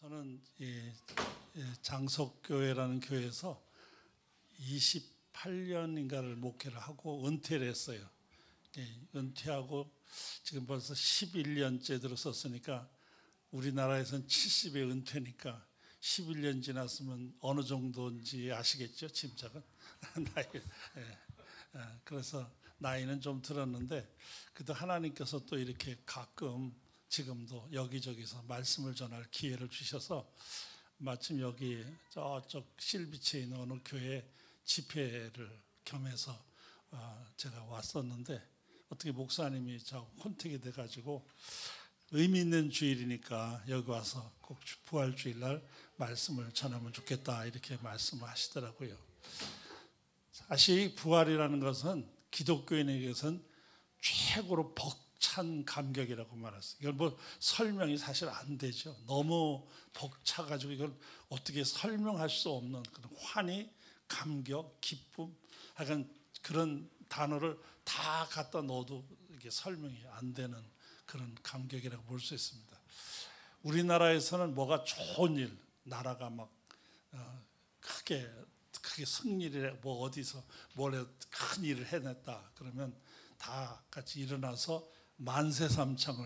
저는 이 장석교회라는 교회에서 28년인가를 목회를 하고 은퇴를 했어요. 은퇴하고 지금 벌써 11년째 들어섰으니까 우리나라에서는 70에 은퇴니까 11년 지났으면 어느 정도인지 아시겠죠? 짐작은. 나이. 그래서 나이는 좀 들었는데 그래도 하나님께서 또 이렇게 가끔 지금도 여기저기서 말씀을 전할 기회를 주셔서 마침 여기 저쪽 실비치에 있는 어느 교회 집회를 겸해서 제가 왔었는데 어떻게 목사님이 저 혼택이 돼가지고 의미 있는 주일이니까 여기 와서 꼭 부활주일날 말씀을 전하면 좋겠다 이렇게 말씀을 하시더라고요. 사실 부활이라는 것은 기독교인에게서는 최고로 벅찬 감격이라고 말했어요. 이걸 뭐 설명이 사실 안 되죠. 너무 벅차가지고 이걸 어떻게 설명할 수 없는 그런 환희, 감격, 기쁨, 약간 그런 단어를 다 갖다 넣어도 이게 설명이 안 되는 그런 감격이라고 볼 수 있습니다. 우리나라에서는 뭐가 좋은 일, 나라가 막 크게 승리를 해, 뭐 어디서 뭘 큰 일을 해냈다 그러면 다 같이 일어나서 만세삼창을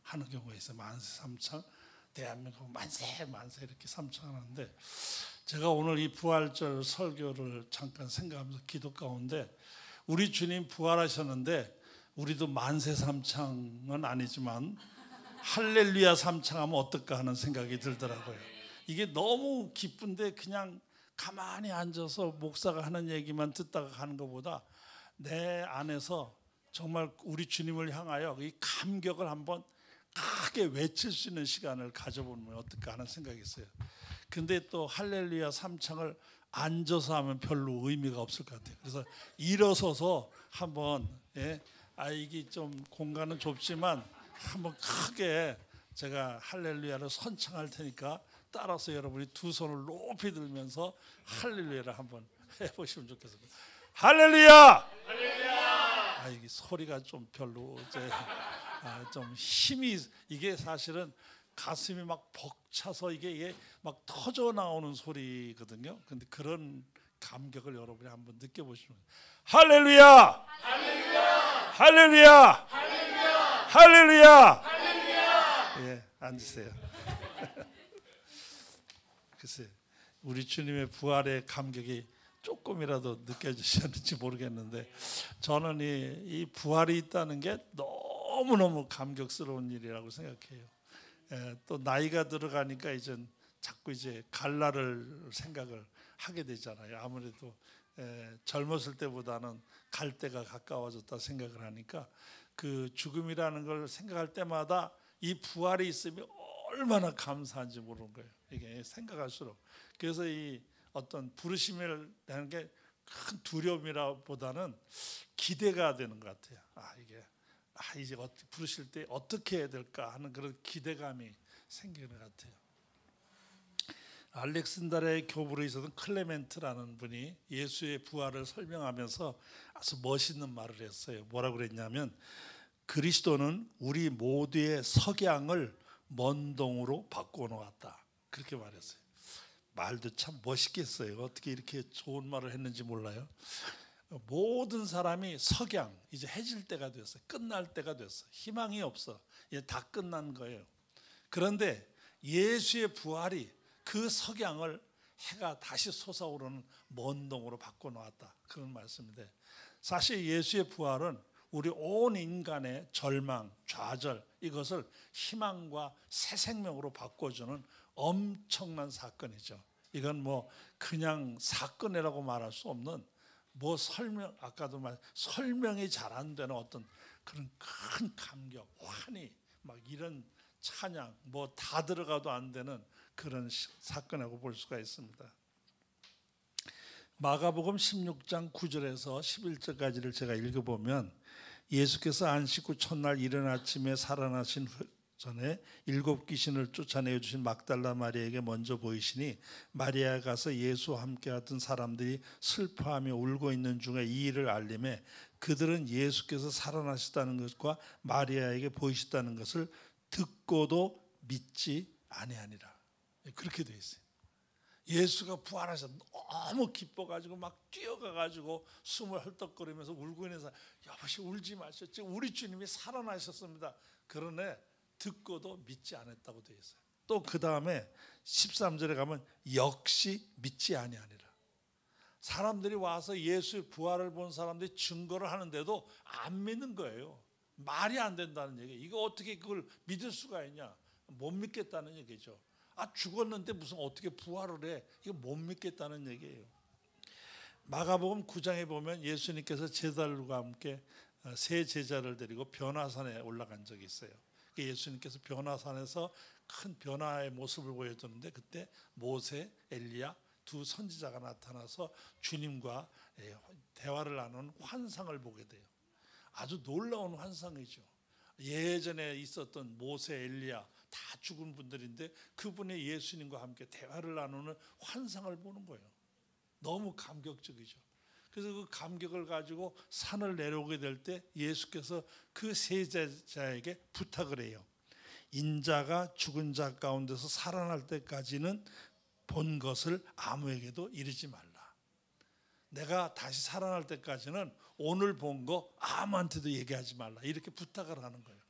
하는 경우가 있어요. 만세삼창, 대한민국 만세 만세 이렇게 삼창하는데 제가 오늘 이 부활절 설교를 잠깐 생각하면서 기도 가운데 우리 주님 부활하셨는데 우리도 만세삼창은 아니지만 할렐루야 삼창하면 어떨까 하는 생각이 들더라고요. 이게 너무 기쁜데 그냥 가만히 앉아서 목사가 하는 얘기만 듣다가 가는 것보다 내 안에서 정말 우리 주님을 향하여 이 감격을 한번 크게 외칠 수 있는 시간을 가져보면 어떨까 하는 생각이 있어요. 근데 또 할렐루야 삼창을 앉아서 하면 별로 의미가 없을 것 같아요. 그래서 일어서서 한번 이게 좀 공간은 좁지만 한번 크게 제가 할렐루야를 선창할 테니까 따라서 여러분이 두 손을 높이 들면서 할렐루야를 한번 해보시면 좋겠습니다. 할렐루야! 할렐루야! 이게 소리가 좀 별로 좀 힘이 이게 사실은 가슴이 막 벅차서 이게 막 터져 나오는 소리거든요. 근데 그런 감격을 여러분이 한번 느껴보시면 할렐루야! 할렐루야! 할렐루야! 할렐루야! 할렐루야! 할렐루야! 예, 앉으세요. 글쎄, 우리 주님의 부활의 감격이 조금이라도 느껴지셨는지 모르겠는데 저는 이 부활이 있다는 게 너무너무 감격스러운 일이라고 생각해요. 또 나이가 들어가니까 이제 자꾸 이제 갈날을 생각을 하게 되잖아요. 아무래도 젊었을 때보다는 갈 때가 가까워졌다 생각을 하니까 그 죽음이라는 걸 생각할 때마다 이 부활이 있으면 얼마나 감사한지 모르는 거예요. 이게 생각할수록. 그래서 이 어떤 부르심을 내는 게 큰 두려움이라보다는 기대가 되는 것 같아요. 이제 부르실 때 어떻게 해야 될까 하는 그런 기대감이 생기는 것 같아요. 알렉산드리아의 교부로 있었던 클레멘트라는 분이 예수의 부활을 설명하면서 아주 멋있는 말을 했어요. 뭐라고 그랬냐면 그리스도는 우리 모두의 석양을 먼동으로 바꿔놓았다. 그렇게 말했어요. 말도 참 멋있겠어요. 어떻게 이렇게 좋은 말을 했는지 몰라요. 모든 사람이 석양, 이제 해질 때가 됐어요. 끝날 때가 됐어요. 희망이 없어. 이제 다 끝난 거예요. 그런데 예수의 부활이 그 석양을 해가 다시 솟아오르는 먼동으로 바꿔놓았다. 그런 말씀인데 사실 예수의 부활은 우리 온 인간의 절망, 좌절 이것을 희망과 새 생명으로 바꿔주는 엄청난 사건이죠. 이건 뭐 그냥 사건이라고 말할 수 없는 아까도 설명이 잘 안 되는 어떤 그런 큰 감격, 환희, 막 이런 찬양, 다 들어가도 안 되는 그런 사건이라고 볼 수가 있습니다. 마가복음 16장 9절에서 11절까지를 제가 읽어보면 예수께서 안식 후 첫날 이른 아침에 살아나신 전에 7 귀신을 쫓아내어 주신 막달라 마리아에게 먼저 보이시니 마리아가 가서 예수와 함께 하던 사람들이 슬퍼하며 울고 있는 중에 이 일을 알림해 그들은 예수께서 살아나셨다는 것과 마리아에게 보이셨다는 것을 듣고도 믿지 아니하니라. 그렇게 돼 있어요. 예수가 부활하셔서 너무 기뻐가지고 막 뛰어가가지고 숨을 헐떡거리면서 울고 있는 사람, 여보시 울지 마셨지, 우리 주님이 살아나셨습니다. 그러네 듣고도 믿지 않았다고 되어 있어요. 또 그 다음에 13절에 가면 역시 믿지 아니하니라. 사람들이 와서 예수의 부활을 본 사람들이 증거를 하는데도 안 믿는 거예요. 말이 안 된다는 얘기예요. 이거 어떻게 그걸 믿을 수가 있냐, 못 믿겠다는 얘기죠. 죽었는데 무슨 어떻게 부활을 해, 이거 못 믿겠다는 얘기예요. 마가복음 9장에 보면 예수님께서 제자들과 함께 세 제자를 데리고 변화산에 올라간 적이 있어요. 예수님께서 변화산에서 큰 변화의 모습을 보여주는데, 그때 모세, 엘리야 두 선지자가 나타나서 주님과 대화를 나누는 환상을 보게 돼요. 아주 놀라운 환상이죠. 예전에 있었던 모세, 엘리야 다 죽은 분들인데 그분이 예수님과 함께 대화를 나누는 환상을 보는 거예요. 너무 감격적이죠. 그래서 그 감격을 가지고 산을 내려오게 될 때 예수께서 그 세 제자에게 부탁을 해요. 인자가 죽은 자 가운데서 살아날 때까지는 본 것을 아무에게도 이르지 말라. 내가 다시 살아날 때까지는 오늘 본 거 아무한테도 얘기하지 말라, 이렇게 부탁을 하는 거예요.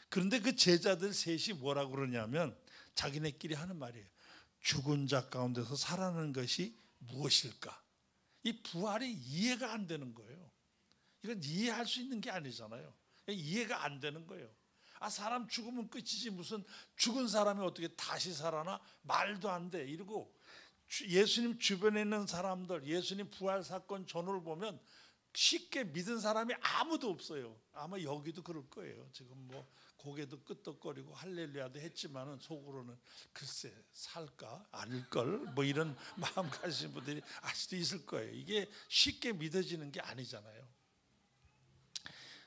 그런데 그 제자들 셋이 뭐라고 그러냐면 자기네끼리 하는 말이에요. 죽은 자 가운데서 살아나는 것이 무엇일까? 이 부활이 이해가 안 되는 거예요. 이건 이해할 수 있는 게 아니잖아요. 이해가 안 되는 거예요. 사람 죽으면 끝이지 무슨 죽은 사람이 어떻게 다시 살아나? 말도 안 돼. 이러고 예수님 주변에 있는 사람들, 예수님 부활 사건 전후를 보면 쉽게 믿은 사람이 아무도 없어요. 아마 여기도 그럴 거예요. 지금 뭐 고개도 끄덕거리고 할렐루야도 했지만은 속으로는 글쎄 살까 아닐걸 뭐 이런 마음 가지신 분들이 아직도 있을 거예요. 이게 쉽게 믿어지는 게 아니잖아요.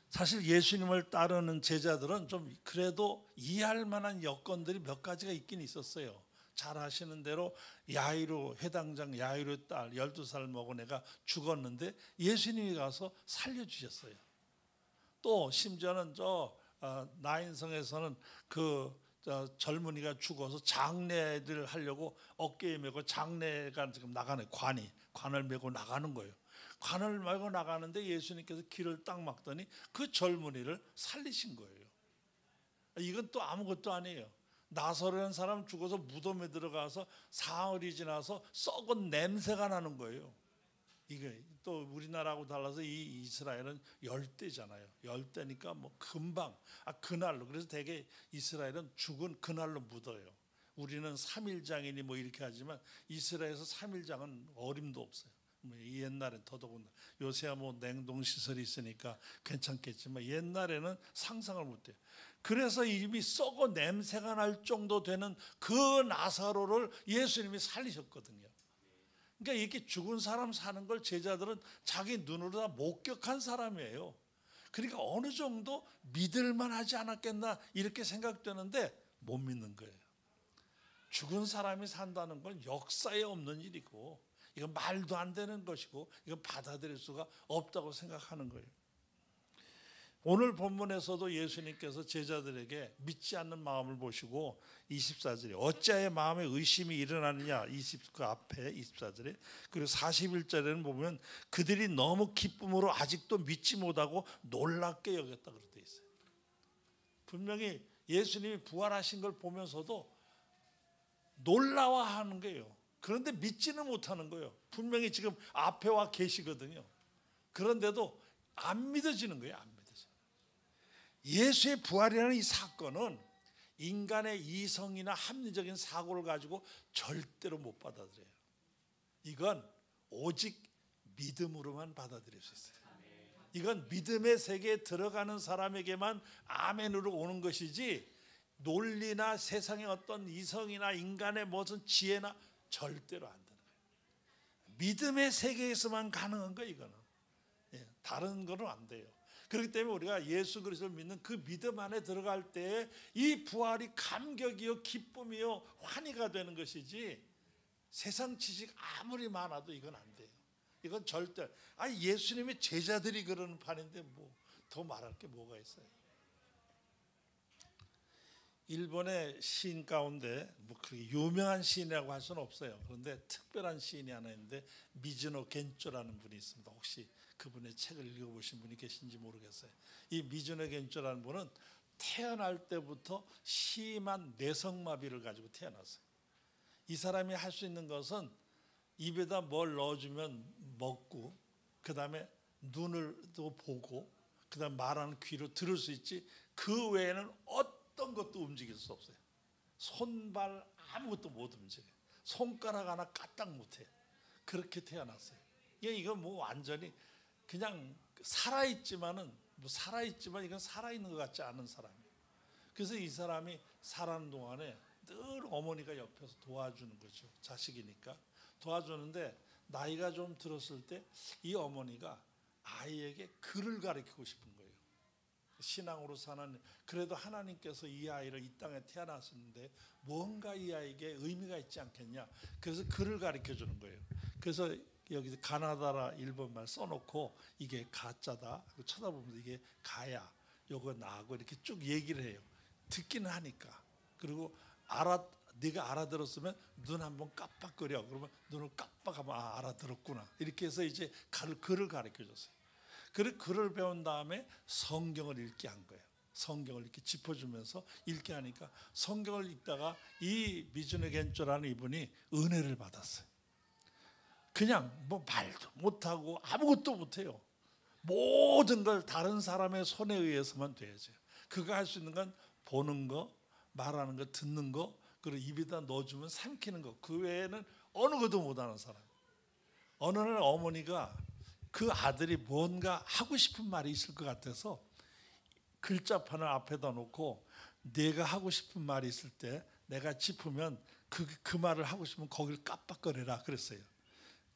사실 예수님을 따르는 제자들은 좀 그래도 이해할 만한 여건들이 몇 가지가 있긴 있었어요. 잘 아시는 대로 야이로, 회당장 야이로의 딸 12살 먹은 애가 죽었는데 예수님이 가서 살려주셨어요. 또 심지어는 나인성에서는 그 젊은이가 죽어서 장례를 하려고 어깨에 메고 장례가 지금 나가는 관을 메고 나가는 거예요. 관을 메고 나가는데 예수님께서 길을 딱 막더니 그 젊은이를 살리신 거예요. 이건 또 아무것도 아니에요. 나사로라는 사람 죽어서 무덤에 들어가서 사흘이 지나서 썩은 냄새가 나는 거예요. 이게 또 우리나라하고 달라서 이 이스라엘은 열대잖아요. 열대니까 뭐 금방 그날로, 그래서 대개 이스라엘은 죽은 그날로 묻어요. 우리는 3일장이니 뭐 이렇게 하지만 이스라엘에서 3일장은 어림도 없어요. 옛날엔 더더군다나, 요새야 뭐 냉동 시설이 있으니까 괜찮겠지만 옛날에는 상상을 못해요. 그래서 이미 썩어 냄새가 날 정도 되는 그 나사로를 예수님이 살리셨거든요. 그러니까 이렇게 죽은 사람 사는 걸 제자들은 자기 눈으로 다 목격한 사람이에요. 그러니까 어느 정도 믿을만 하지 않았겠나 이렇게 생각되는데 못 믿는 거예요. 죽은 사람이 산다는 건 역사에 없는 일이고 이건 말도 안 되는 것이고 이건 받아들일 수가 없다고 생각하는 거예요. 오늘 본문에서도 예수님께서 제자들에게 믿지 않는 마음을 보시고 24절에 어찌하여 마음에 의심이 일어나느냐, 그 앞에 24절에, 그리고 41절에는 보면 그들이 너무 기쁨으로 아직도 믿지 못하고 놀랍게 여겼다 그렇게 돼 있어요. 분명히 예수님이 부활하신 걸 보면서도 놀라워하는 거예요. 그런데 믿지는 못하는 거예요. 분명히 지금 앞에 와 계시거든요. 그런데도 안 믿어지는 거예요. 안 믿어져요. 예수의 부활이라는 이 사건은 인간의 이성이나 합리적인 사고를 가지고 절대로 못 받아들여요. 이건 오직 믿음으로만 받아들일 수 있어요. 이건 믿음의 세계에 들어가는 사람에게만 아멘으로 오는 것이지 논리나 세상의 어떤 이성이나 인간의 무슨 지혜나 절대로 안 되는 거예요. 믿음의 세계에서만 가능한 거예요. 이거는 다른 거는 안 돼요. 그렇기 때문에 우리가 예수 그리스도를 믿는 그 믿음 안에 들어갈 때 이 부활이 감격이요 기쁨이요 환희가 되는 것이지 세상 지식 아무리 많아도 이건 안 돼요. 이건 절대 예수님의 제자들이 그러는 판인데 뭐 더 말할 게 뭐가 있어요. 일본의 시인 가운데 뭐 그렇게 유명한 시인이라고 할 수는 없어요. 그런데 특별한 시인이 하나 있는데 미즈노 겐쪼라는 분이 있습니다. 혹시 그분의 책을 읽어보신 분이 계신지 모르겠어요. 이 미즈노 겐쪼라는 분은 태어날 때부터 심한 뇌성마비를 가지고 태어났어요. 이 사람이 할 수 있는 것은 입에다 뭘 넣어주면 먹고, 그 다음에 눈을 또 보고, 그 다음에 말하는 귀로 들을 수 있지, 그 외에는 어떤 것도 움직일 수 없어요. 손발 아무것도 못 움직여요. 손가락 하나 까딱 못해요. 그렇게 태어났어요. 이거 뭐 완전히 그냥 살아있지만 이건 살아있는 것 같지 않은 사람이에요. 그래서 이 사람이 살아가는 동안에 늘 어머니가 옆에서 도와주는 거죠. 자식이니까 도와주는데, 나이가 좀 들었을 때 이 어머니가 아이에게 글을 가르치고 싶은 거예요. 신앙으로 사는, 그래도 하나님께서 이 아이를 이 땅에 태어났었는데 뭔가 이 아이에게 의미가 있지 않겠냐. 그래서 글을 가르쳐 주는 거예요. 그래서 여기 가나다라 일본말 써놓고 이게 가짜다, 쳐다보면서 이게 가야, 요거 나고 이렇게 쭉 얘기를 해요. 듣기는 하니까. 그리고 네가 알아들었으면 눈 한번 깜빡거려. 그러면 눈을 깜빡하면 알아들었구나. 이렇게 해서 이제 글을 가르쳐 줬어요. 글을 배운 다음에 성경을 읽게 한 거예요. 성경을 이렇게 짚어주면서 읽게 하니까 성경을 읽다가 이 미즈노 겐쪼라는 이분이 은혜를 받았어요. 그냥 뭐 말도 못하고 아무것도 못해요. 모든 걸 다른 사람의 손에 의해서만 돼야죠. 그가 할 수 있는 건 보는 거, 말하는 거, 듣는 거, 그리고 입에다 넣어주면 삼키는 거, 그 외에는 어느 것도 못하는 사람. 어느 날 어머니가 그 아들이 뭔가 하고 싶은 말이 있을 것 같아서 글자판을 앞에다 놓고, 내가 하고 싶은 말이 있을 때 내가 짚으면 그 말을 하고 싶으면 거기를 깜빡거려라 그랬어요.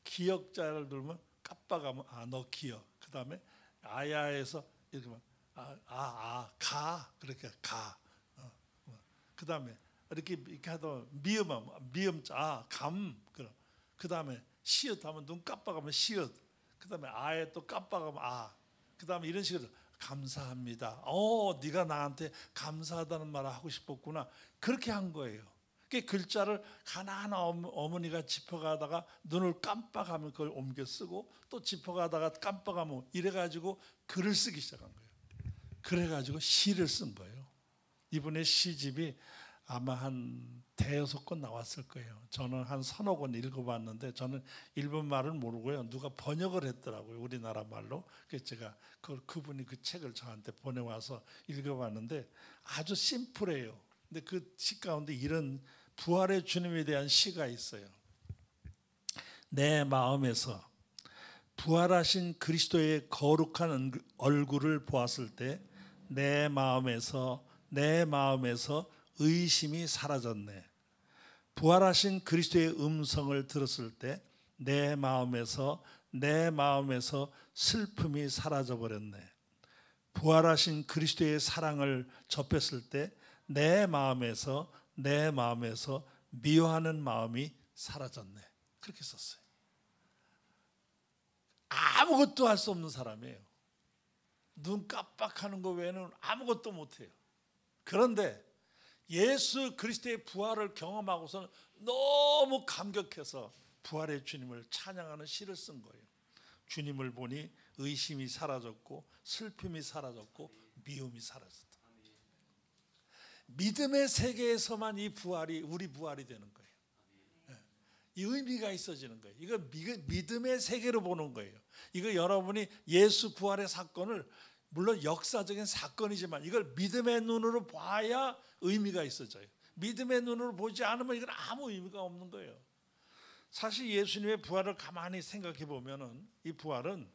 기역자를 누르면 깜빡하면 너 기역. 그 다음에 아야에서 이렇게 가, 그렇게 가. 그 다음에 이렇게 하다 미음자 감. 그 다음에 시읒 하면 눈 깜빡하면 시읒. 그 다음에 아에 또 깜빡하면 그 다음에 이런 식으로 감사합니다. 네가 나한테 감사하다는 말을 하고 싶었구나. 그렇게 한 거예요. 그 글자를 하나하나 어머니가 짚어가다가 눈을 깜빡하면 그걸 옮겨 쓰고, 또 짚어가다가 깜빡하면 이래가지고 글을 쓰기 시작한 거예요. 그래가지고 시를 쓴 거예요. 이분의 시집이 아마 한 대여섯 권 나왔을 거예요. 저는 한 서너 권 읽어봤는데, 저는 일본 말은 모르고요. 누가 번역을 했더라고요, 우리나라 말로. 그래서 제가 그분이 그 책을 저한테 보내와서 읽어봤는데 아주 심플해요. 근데 그 시 가운데 이런 부활의 주님에 대한 시가 있어요. 내 마음에서 부활하신 그리스도의 거룩한 얼굴을 보았을 때 내 마음에서 의심이 사라졌네. 부활하신 그리스도의 음성을 들었을 때 내 마음에서 슬픔이 사라져 버렸네. 부활하신 그리스도의 사랑을 접했을 때 내 마음에서 미워하는 마음이 사라졌네. 그렇게 썼어요. 아무것도 할 수 없는 사람이에요. 눈 깜빡하는 거 외에는 아무것도 못해요. 그런데 예수 그리스도의 부활을 경험하고서는 너무 감격해서 부활의 주님을 찬양하는 시를 쓴 거예요. 주님을 보니 의심이 사라졌고 슬픔이 사라졌고 미움이 사라졌다. 믿음의 세계에서만 이 부활이 우리 부활이 되는 거예요. 이 의미가 있어지는 거예요. 이거 믿음의 세계로 보는 거예요. 이거 여러분이 예수 부활의 사건을, 물론 역사적인 사건이지만 이걸 믿음의 눈으로 봐야 의미가 있어져요. 믿음의 눈으로 보지 않으면 이건 아무 의미가 없는 거예요. 사실 예수님의 부활을 가만히 생각해 보면은 이 부활은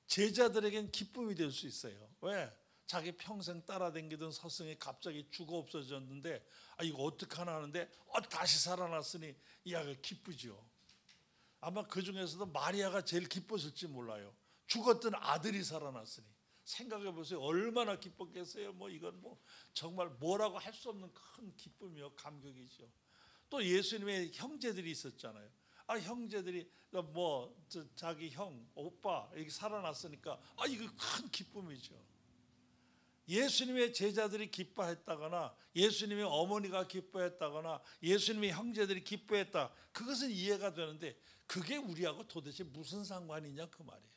제자들에겐 기쁨이 될 수 있어요. 왜? 자기 평생 따라다니던 스승이 갑자기 죽어 없어졌는데 이거 어떡하나 하는데 다시 살아났으니 이 아이가 기쁘죠. 아마 그 중에서도 마리아가 제일 기뻤을지 몰라요. 죽었던 아들이 살아났으니. 생각해 보세요. 얼마나 기뻤겠어요. 이건 정말 뭐라고 할 수 없는 큰 기쁨이요, 감격이죠. 또 예수님의 형제들이 있었잖아요. 형제들이 자기 형, 오빠 이렇게 살아났으니까 이거 큰 기쁨이죠. 예수님의 제자들이 기뻐했다거나 예수님의 어머니가 기뻐했다거나 예수님의 형제들이 기뻐했다, 그것은 이해가 되는데 그게 우리하고 도대체 무슨 상관이냐 그 말이에요.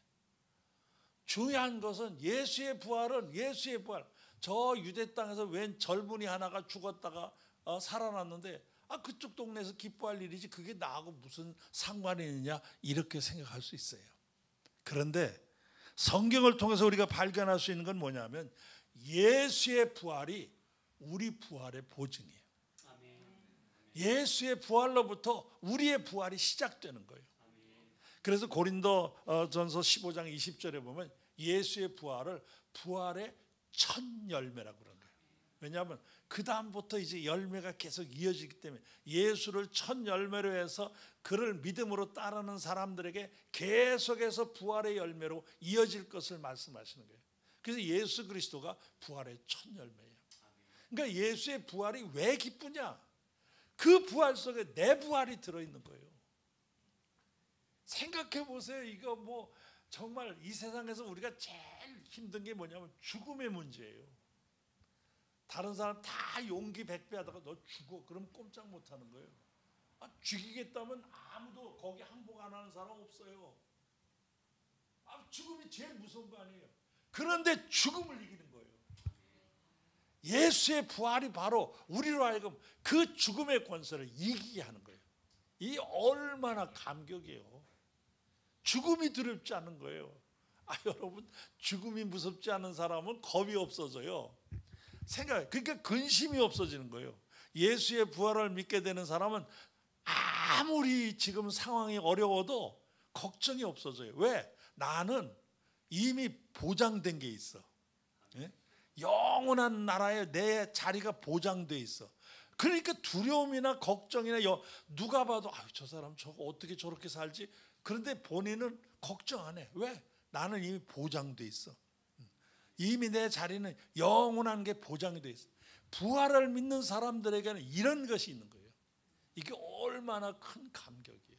중요한 것은 예수의 부활은 예수의 부활. 저 유대 땅에서 웬 젊은이 하나가 죽었다가 살아났는데 그쪽 동네에서 기뻐할 일이지 그게 나하고 무슨 상관이 있느냐 이렇게 생각할 수 있어요. 그런데 성경을 통해서 우리가 발견할 수 있는 건 뭐냐면 예수의 부활이 우리 부활의 보증이에요. 예수의 부활로부터 우리의 부활이 시작되는 거예요. 그래서 고린도전서 15장 20절에 보면 예수의 부활을 부활의 첫 열매라고 그러는 거예요. 왜냐하면 그 다음부터 이제 열매가 계속 이어지기 때문에 예수를 첫 열매로 해서 그를 믿음으로 따르는 사람들에게 계속해서 부활의 열매로 이어질 것을 말씀하시는 거예요. 그래서 예수 그리스도가 부활의 첫 열매예요. 그러니까 예수의 부활이 왜 기쁘냐? 그 부활 속에 내 부활이 들어있는 거예요. 생각해 보세요. 이거 뭐 정말 이 세상에서 우리가 제일 힘든 게 뭐냐면 죽음의 문제예요. 다른 사람 다 용기 100배 하다가 너 죽어 그럼 꼼짝 못 하는 거예요. 죽이겠다면 아무도 거기 항복 안 하는 사람 없어요. 죽음이 제일 무서운 거 아니에요. 그런데 죽음을 이기는 거예요. 예수의 부활이 바로 우리로 하여금 그 죽음의 권세를 이기게 하는 거예요. 이 얼마나 감격이에요. 죽음이 두렵지 않은 거예요. 여러분, 죽음이 무섭지 않은 사람은 겁이 없어져요. 그러니까 근심이 없어지는 거예요. 예수의 부활을 믿게 되는 사람은 아무리 지금 상황이 어려워도 걱정이 없어져요. 왜? 나는 이미 보장된 게 있어. 영원한 나라에 내 자리가 보장돼 있어. 그러니까 두려움이나 걱정이나 누가 봐도 저 사람 저거 어떻게 저렇게 살지? 그런데 본인은 걱정 안 해. 왜? 나는 이미 보장돼 있어. 이미 내 자리는 영원한 게 보장이 돼 있어. 부활을 믿는 사람들에게는 이런 것이 있는 거예요. 이게 얼마나 큰 감격이에요.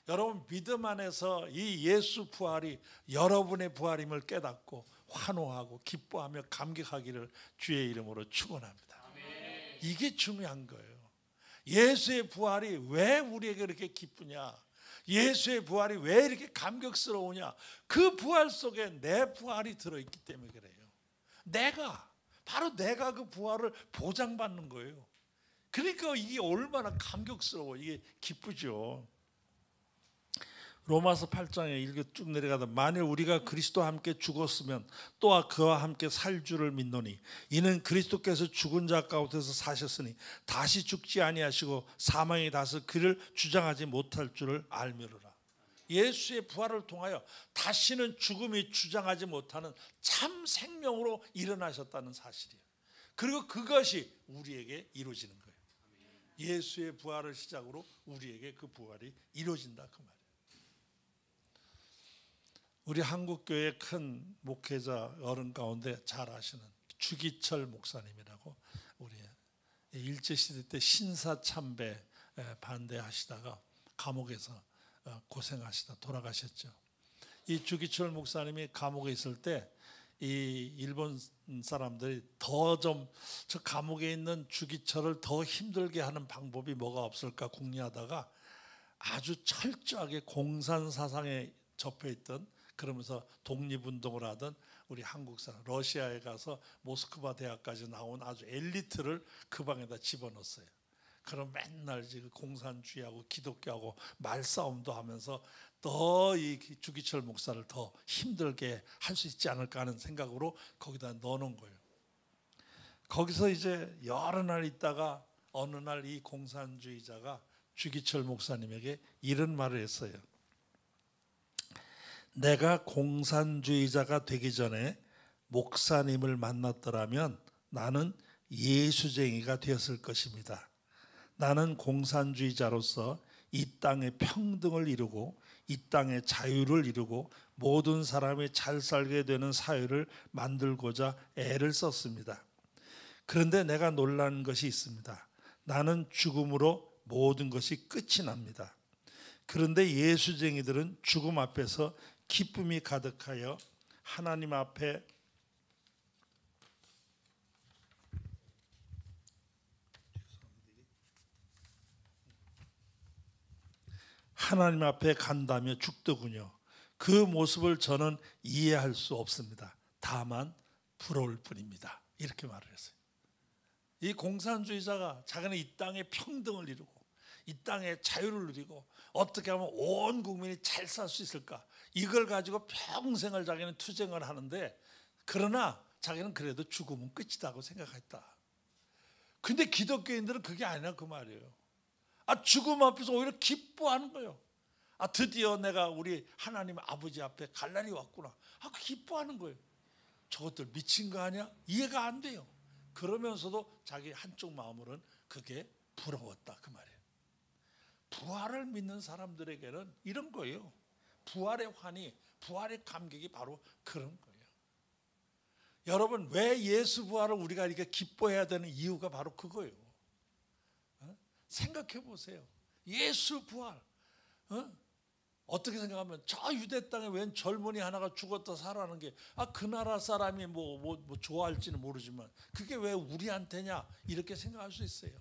여러분, 믿음 안에서 이 예수 부활이 여러분의 부활임을 깨닫고 환호하고 기뻐하며 감격하기를 주의 이름으로 축원합니다. 이게 중요한 거예요. 예수의 부활이 왜 우리에게 그렇게 기쁘냐? 예수의 부활이 왜 이렇게 감격스러우냐? 그 부활 속에 내 부활이 들어있기 때문에 그래요. 바로 내가 그 부활을 보장받는 거예요. 그러니까 이게 얼마나 감격스러워. 이게 기쁘죠. 로마서 8장에 읽어 쭉 내려가다 만일 우리가 그리스도와 함께 죽었으면 또한 그와 함께 살 줄을 믿노니 이는 그리스도께서 죽은 자 가운데서 사셨으니 다시 죽지 아니하시고 사망이 다시 그를 주장하지 못할 줄을 알미로라. 예수의 부활을 통하여 다시는 죽음이 주장하지 못하는 참 생명으로 일어나셨다는 사실이에요. 그리고 그것이 우리에게 이루어지는 거예요. 예수의 부활을 시작으로 우리에게 그 부활이 이루어진다 그 말이에요. 우리 한국교회 큰 목회자 어른 가운데 잘 아시는 주기철 목사님이라고, 우리 일제시대 때 신사참배 반대하시다가 감옥에서 고생하시다 돌아가셨죠. 이 주기철 목사님이 감옥에 있을 때 이 일본 사람들이 더 좀 저 감옥에 있는 주기철을 더 힘들게 하는 방법이 뭐가 없을까 궁리하다가 아주 철저하게 공산 사상에 접해 있던, 그러면서 독립운동을 하던 우리 한국 사람, 러시아에 가서 모스크바 대학까지 나온 아주 엘리트를 그 방에다 집어넣었어요. 그럼 맨날 지금 공산주의하고 기독교하고 말싸움도 하면서 더 이 주기철 목사를 더 힘들게 할 수 있지 않을까 하는 생각으로 거기다 넣어놓은 거예요. 거기서 이제 여러 날 있다가 어느 날 이 공산주의자가 주기철 목사님에게 이런 말을 했어요. 내가 공산주의자가 되기 전에 목사님을 만났더라면 나는 예수쟁이가 되었을 것입니다. 나는 공산주의자로서 이 땅의 평등을 이루고 이 땅의 자유를 이루고 모든 사람이 잘 살게 되는 사회를 만들고자 애를 썼습니다. 그런데 내가 놀란 것이 있습니다. 나는 죽음으로 모든 것이 끝이 납니다. 그런데 예수쟁이들은 죽음 앞에서 기쁨이 가득하여 하나님 앞에 하나님 앞에 간다며 죽더군요. 그 모습을 저는 이해할 수 없습니다. 다만 부러울 뿐입니다. 이렇게 말을 했어요. 이 공산주의자가 자기는 이 땅에 평등을 이루고 이 땅에 자유를 누리고 어떻게 하면 온 국민이 잘 살 수 있을까, 이걸 가지고 평생을 자기는 투쟁을 하는데, 그러나 자기는 그래도 죽으면 끝이다고 생각했다. 근데 기독교인들은 그게 아니라 그 말이에요. 죽음 앞에서 오히려 기뻐하는 거예요. 드디어 내가 우리 하나님 아버지 앞에 갈 날이 왔구나. 기뻐하는 거예요. 저것들 미친 거 아니야? 이해가 안 돼요. 그러면서도 자기 한쪽 마음으로는 그게 부러웠다 그 말이에요. 부활을 믿는 사람들에게는 이런 거예요. 부활의 환희, 부활의 감격이 바로 그런 거예요. 여러분, 왜 예수 부활을 우리가 이렇게 기뻐해야 되는 이유가 바로 그거예요. 생각해 보세요. 예수 부활, 어떻게 생각하면 저 유대 땅에 웬 젊은이 하나가 죽었다 살아나는 게 그 나라 사람이 뭐 좋아할지는 모르지만 그게 왜 우리한테냐, 이렇게 생각할 수 있어요.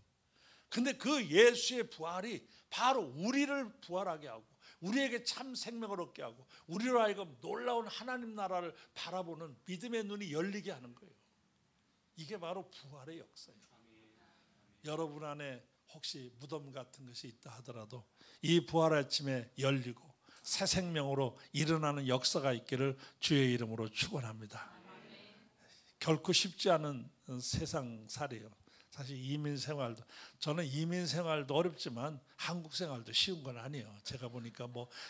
근데 그 예수의 부활이 바로 우리를 부활하게 하고 우리에게 참 생명을 얻게 하고 우리로 하여금 놀라운 하나님 나라를 바라보는 믿음의 눈이 열리게 하는 거예요. 이게 바로 부활의 역사예요. 여러분 안에 혹시 무덤 같은 것이 있다 하더라도 이 부활 아침에 열리고 새 생명으로 일어나는 역사가 있기를 주의 이름으로 축원합니다. 결코 쉽지 않은 세상살이에요. 사실 이민 생활도, 저는 이민 생활도 어렵지만 한국 생활도 쉬운 건 아니에요. 제가 보니까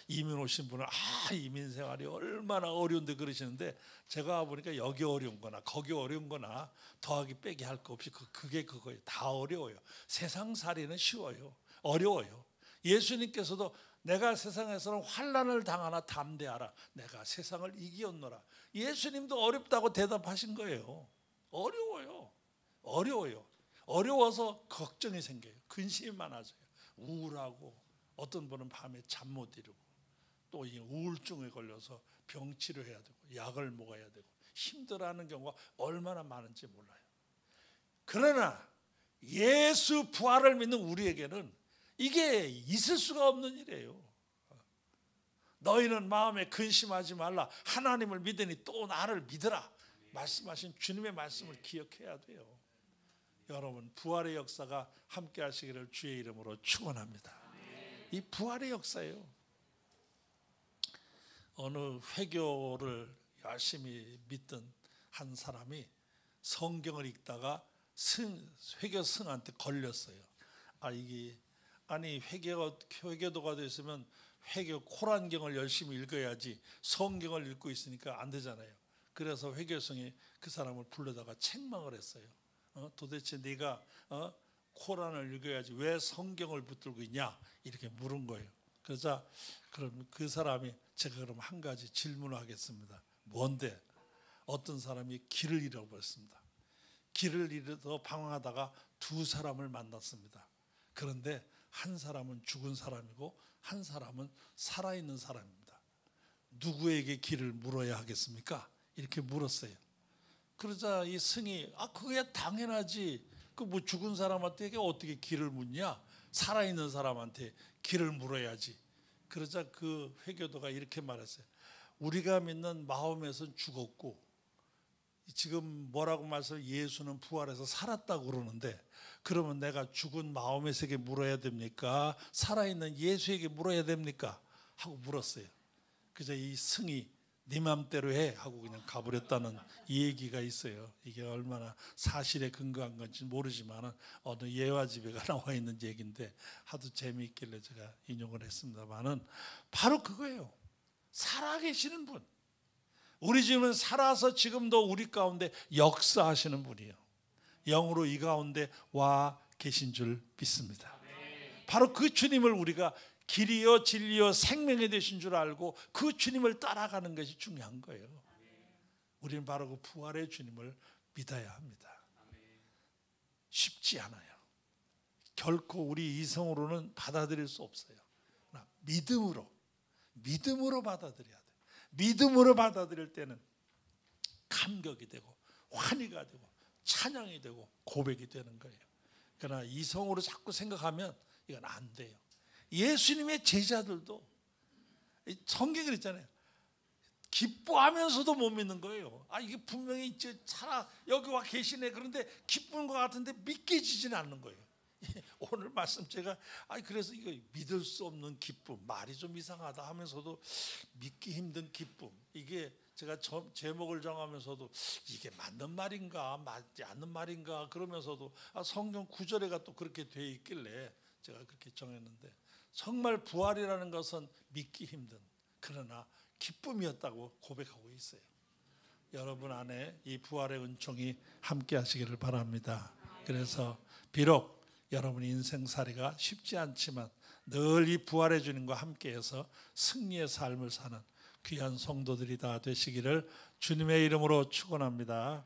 이민 오신 분은 이민 생활이 얼마나 어려운데 그러시는데, 제가 보니까 여기 어려운 거나 거기 어려운 거나 더하기 빼기 할 거 없이 그게 그거예요. 다 어려워요. 세상살이는 쉬워요. 어려워요. 예수님께서도 내가 세상에서는 환난을 당하나 담대하라, 내가 세상을 이기었노라. 예수님도 어렵다고 대답하신 거예요. 어려워요. 어려워서 걱정이 생겨요. 근심이 많아져요. 우울하고 어떤 분은 밤에 잠 못 이루고 또 이 우울증에 걸려서 병 치료해야 되고 약을 먹어야 되고 힘들어하는 경우가 얼마나 많은지 몰라요. 그러나 예수 부활을 믿는 우리에게는 이게 있을 수가 없는 일이에요. 너희는 마음에 근심하지 말라, 하나님을 믿으니 또 나를 믿으라 말씀하신 주님의 말씀을 기억해야 돼요. 여러분, 부활의 역사가 함께 하시기를 주의 이름으로 축원합니다. 이 부활의 역사예요. 어느 회교를 열심히 믿던 한 사람이 성경을 읽다가 회교 승한테 걸렸어요. 회교도가 됐으면 회교 코란경을 열심히 읽어야지 성경을 읽고 있으니까 안 되잖아요. 그래서 회교성이 그 사람을 불러다가 책망을 했어요. 도대체 네가 코란을 읽어야지 왜 성경을 붙들고 있냐, 이렇게 물은 거예요. 그러자 그럼 그 사람이, 제가 그럼 한 가지 질문을 하겠습니다. 뭔데? 어떤 사람이 길을 잃어버렸습니다. 길을 잃어서 방황하다가 두 사람을 만났습니다. 그런데 한 사람은 죽은 사람이고 한 사람은 살아있는 사람입니다. 누구에게 길을 물어야 하겠습니까? 이렇게 물었어요. 그러자 이 승이 그게 당연하지, 죽은 사람한테 어떻게 길을 묻냐, 살아있는 사람한테 길을 물어야지. 그러자 그 회교도가 이렇게 말했어요. 우리가 믿는 마음에서는 죽었고 지금 뭐라고 말해서 예수는 부활해서 살았다고 그러는데, 그러면 내가 죽은 마음에서에게 물어야 됩니까, 살아있는 예수에게 물어야 됩니까 하고 물었어요. 그래서 이 승이 네 맘대로 해 하고 그냥 가버렸다는 이 얘기가 있어요. 이게 얼마나 사실에 근거한 건지 모르지만 어느 예화집에가 나와 있는 얘기인데 하도 재미있길래 제가 인용을 했습니다만은 바로 그거예요. 살아계시는 분, 우리 주님은 살아서 지금도 우리 가운데 역사하시는 분이에요. 영으로 이 가운데 와 계신 줄 믿습니다. 바로 그 주님을 우리가 길이요 진리요 생명이 되신 줄 알고 그 주님을 따라가는 것이 중요한 거예요. 우리는 바로 그 부활의 주님을 믿어야 합니다. 쉽지 않아요. 결코 우리 이성으로는 받아들일 수 없어요. 믿음으로 받아들여야 돼요. 믿음으로 받아들일 때는 감격이 되고 환희가 되고 찬양이 되고 고백이 되는 거예요. 그러나 이성으로 자꾸 생각하면 이건 안 돼요. 예수님의 제자들도 성경에 그랬잖아요. 기뻐하면서도 못 믿는 거예요. 이게 분명히 이제 살아 여기 와 계시네. 그런데 기쁜 것 같은데 믿겨지지는 않는 거예요. 오늘 말씀 제가 그래서 이거 믿을 수 없는 기쁨, 말이 좀 이상하다 하면서도 믿기 힘든 기쁨, 이게 제가 제목을 정하면서도 이게 맞는 말인가 맞지 않는 말인가 그러면서도 성경 구절에가 또 그렇게 돼 있길래 제가 그렇게 정했는데, 정말 부활이라는 것은 믿기 힘든 그러나 기쁨이었다고 고백하고 있어요. 여러분 안에 이 부활의 은총이 함께 하시기를 바랍니다. 그래서 비록 여러분 인생살이가 쉽지 않지만 늘 이 부활의 주님과 함께해서 승리의 삶을 사는 귀한 성도들이 다 되시기를 주님의 이름으로 축원합니다.